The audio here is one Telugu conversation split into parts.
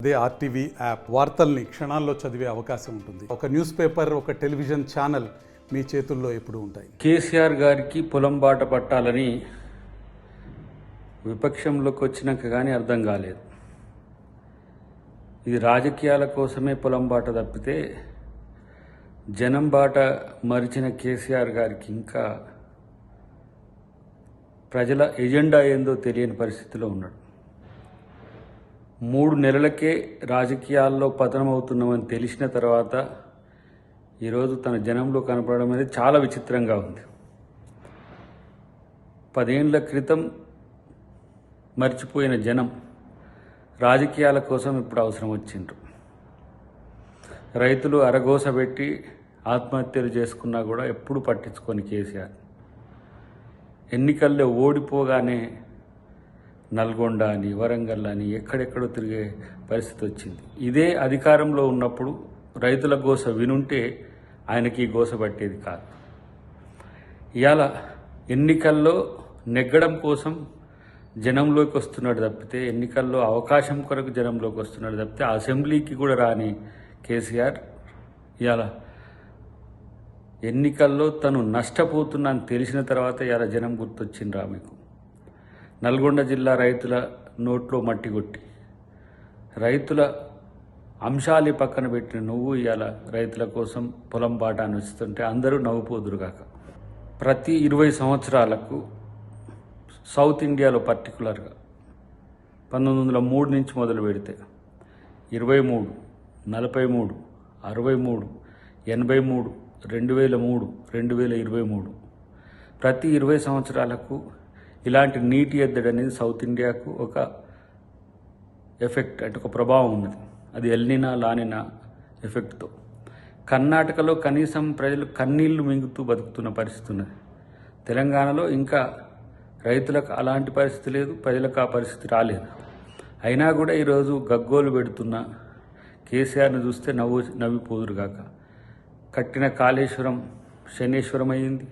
అదే ఆర్టీవీ యాప్ వార్తల్ని క్షణాల్లో చదివే అవకాశం ఉంటుంది. ఒక న్యూస్ పేపర్, ఒక టెలివిజన్ ఛానల్ మీ చేతుల్లో ఎప్పుడూ ఉంటాయి. కేసీఆర్ గారికి పొలం బాట పట్టాలని విపక్షంలోకి వచ్చినాక కానీ అర్థం కాలేదు. ఇది రాజకీయాల కోసమే పొలం బాట తప్పితే జనం బాట మరిచిన కేసీఆర్ గారికి ఇంకా ప్రజల ఎజెండా ఏందో తెలియని పరిస్థితిలో ఉన్నాడు. 3 నెలలకే రాజకీయాల్లో పతనమవుతున్నామని తెలిసిన తర్వాత ఈరోజు తన జనంలో కనపడడం అనేది చాలా విచిత్రంగా ఉంది. 10 ఏళ్ల క్రితం మర్చిపోయిన జనం రాజకీయాల కోసం ఇప్పుడు అవసరం వచ్చిండ్రు. రైతులు అరగోస పెట్టి ఆత్మహత్యలు చేసుకున్నా కూడా ఎప్పుడు పట్టించుకొని కేసీఆర్ ఎన్నికల్లో ఓడిపోగానే నల్గొండ అని, వరంగల్ అని ఎక్కడెక్కడో తిరిగే పరిస్థితి వచ్చింది. ఇదే అధికారంలో ఉన్నప్పుడు రైతుల గోస వినుంటే ఆయనకి గోస పట్టేది కాదు. ఇవాళ ఎన్నికల్లో నెగ్గడం కోసం జనంలోకి వస్తున్నాడు తప్పితే, ఎన్నికల్లో అవకాశం కొరకు జనంలోకి వస్తున్నాడు తప్పితే అసెంబ్లీకి కూడా రాని కేసీఆర్ ఇవాళ ఎన్నికల్లో తను నష్టపోతున్నా అని తెలిసిన తర్వాత ఇవాళ జనం గుర్తొచ్చిండ్రా మీకు? నల్గొండ జిల్లా రైతుల నోట్లో మట్టి కొట్టి రైతుల అంశాలు పక్కన పెట్టిన నువ్వు ఇవాళ రైతుల కోసం పొలం బాట అని వస్తుంటే అందరూ నవ్వుపోదురుగాక. ప్రతి 20 సంవత్సరాలకు సౌత్ ఇండియాలో పర్టికులర్గా 1903 నుంచి మొదలు పెడితే 23, 43, 63, 83, 2003, 2023 ప్రతి 20 సంవత్సరాలకు ఇలాంటి నీటి ఎద్దడి అనేది సౌత్ ఇండియాకు ఒక ఎఫెక్ట్, అంటే ఒక ప్రభావం ఉన్నది. అది ఎల్నినా లానినా ఎఫెక్ట్తో కర్ణాటకలో కనీసం ప్రజలు కన్నీళ్లు మింగుతూ బతుకుతున్న పరిస్థితి ఉన్నది. తెలంగాణలో ఇంకా రైతులకు అలాంటి పరిస్థితి లేదు, ప్రజలకు ఆ పరిస్థితి రాలేదు. అయినా కూడా ఈరోజు గగ్గోలు పెడుతున్న కేసీఆర్ని చూస్తే నవ్విపోదురుగాక. కట్టిన కాళేశ్వరం శనేశ్వరం అయింది,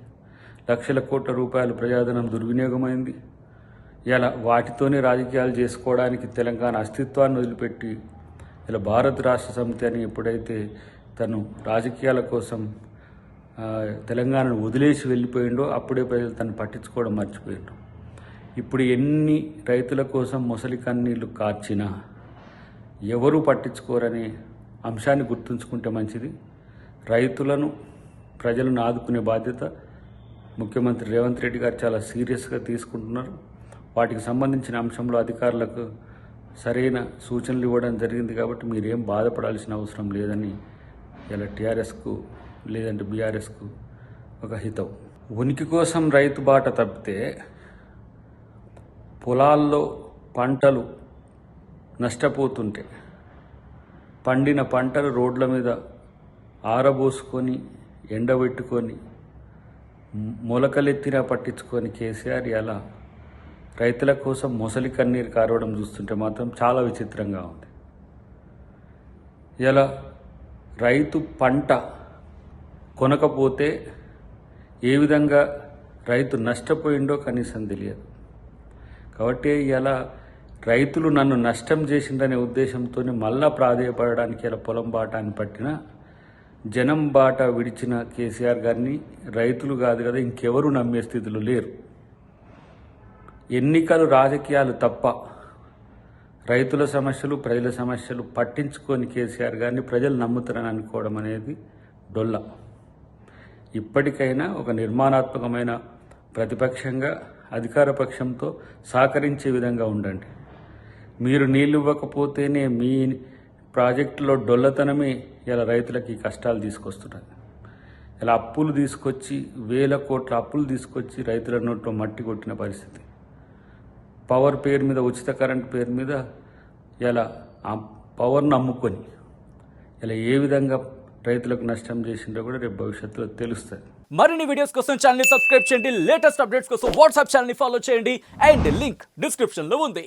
లక్షల కోట్ల రూపాయలు ప్రజాధనం దుర్వినియోగమైంది. ఇలా వాటితోనే రాజకీయాలు చేసుకోవడానికి తెలంగాణ అస్తిత్వాన్ని వదిలిపెట్టి ఇలా భారత రాష్ట్ర సమితి అని ఎప్పుడైతే తను రాజకీయాల కోసం తెలంగాణను వదిలేసి వెళ్ళిపోయిండో అప్పుడే ప్రజలు తను పట్టించుకోవడం మర్చిపోయిండు. ఇప్పుడు ఎన్ని రైతుల కోసం మొసలి కన్నీళ్లు కార్చినా ఎవరూ పట్టించుకోరనే అంశాన్ని గుర్తుంచుకుంటే మంచిది. రైతులను, ప్రజలను ఆదుకునే బాధ్యత ముఖ్యమంత్రి రేవంత్ రెడ్డి గారు చాలా సీరియస్గా తీసుకుంటున్నారు. వాటికి సంబంధించిన అంశంలో అధికారులకు సరైన సూచనలు ఇవ్వడం జరిగింది. కాబట్టి మీరేం బాధపడాల్సిన అవసరం లేదని ఇలా టీఆర్ఎస్కు లేదంటే బీఆర్ఎస్కు ఒక హితవు. ఉనికి కోసం రైతు బాట తప్పితే పొలాల్లో పంటలు నష్టపోతుంటే పండిన పంటలు రోడ్ల మీద ఆరబోసుకొని ఎండబెట్టుకొని మొలకలెత్తినా పట్టించుకొని కేసీఆర్ ఇలా రైతుల కోసం మొసలి కన్నీరు కారవడం చూస్తుంటే మాత్రం చాలా విచిత్రంగా ఉంది. ఇలా రైతు పంట కొనకపోతే ఏ విధంగా రైతు నష్టపోయిండో కనీసం తెలియదు. కాబట్టి ఇలా రైతులు నన్ను నష్టం చేసిందనే ఉద్దేశంతో మళ్ళా ప్రాధేయపడడానికి ఇలా పొలం బాట అని పట్టిన జనం బాట విడిచిన కేసీఆర్ గారిని రైతులు కాదు కదా ఇంకెవరు నమ్మే స్థితిలో లేరు. ఎన్నికలు రాజకీయాలు తప్ప రైతుల సమస్యలు, ప్రజల సమస్యలు పట్టించుకొని కేసీఆర్ గారిని ప్రజలు నమ్ముతారని అనుకోవడం అనేది డొల్ల. ఇప్పటికైనా ఒక నిర్మాణాత్మకమైన ప్రతిపక్షంగా అధికార పక్షంతో సహకరించే విధంగా ఉండండి. మీరు నీళ్ళు ఇవ్వకపోతేనే మీ ప్రాజెక్టులో డొల్లతనమే ఇలా రైతులకి కష్టాలు తీసుకొస్తున్నది. ఇలా అప్పులు తీసుకొచ్చి 1000 కోట్ల అప్పులు తీసుకొచ్చి రైతుల నోట్లో మట్టి కొట్టిన పరిస్థితి. పవర్ పేరు మీద, ఉచిత కరెంట్ పేరు మీద ఇలా ఆ పవర్ను అమ్ముకొని ఇలా ఏ విధంగా రైతులకు నష్టం చేసిందో కూడా రేపు భవిష్యత్తులో తెలుస్తుంది. మరిన్ని వీడియోస్ కోసం ఛానల్ ని సబ్స్క్రైబ్ చేయండి. లేటెస్ట్ అప్డేట్స్ కోసం వాట్సాప్ ఛానల్ ని ఫాలో చేయండి. అండ్ లింక్ డిస్క్రిప్షన్ లో ఉంది.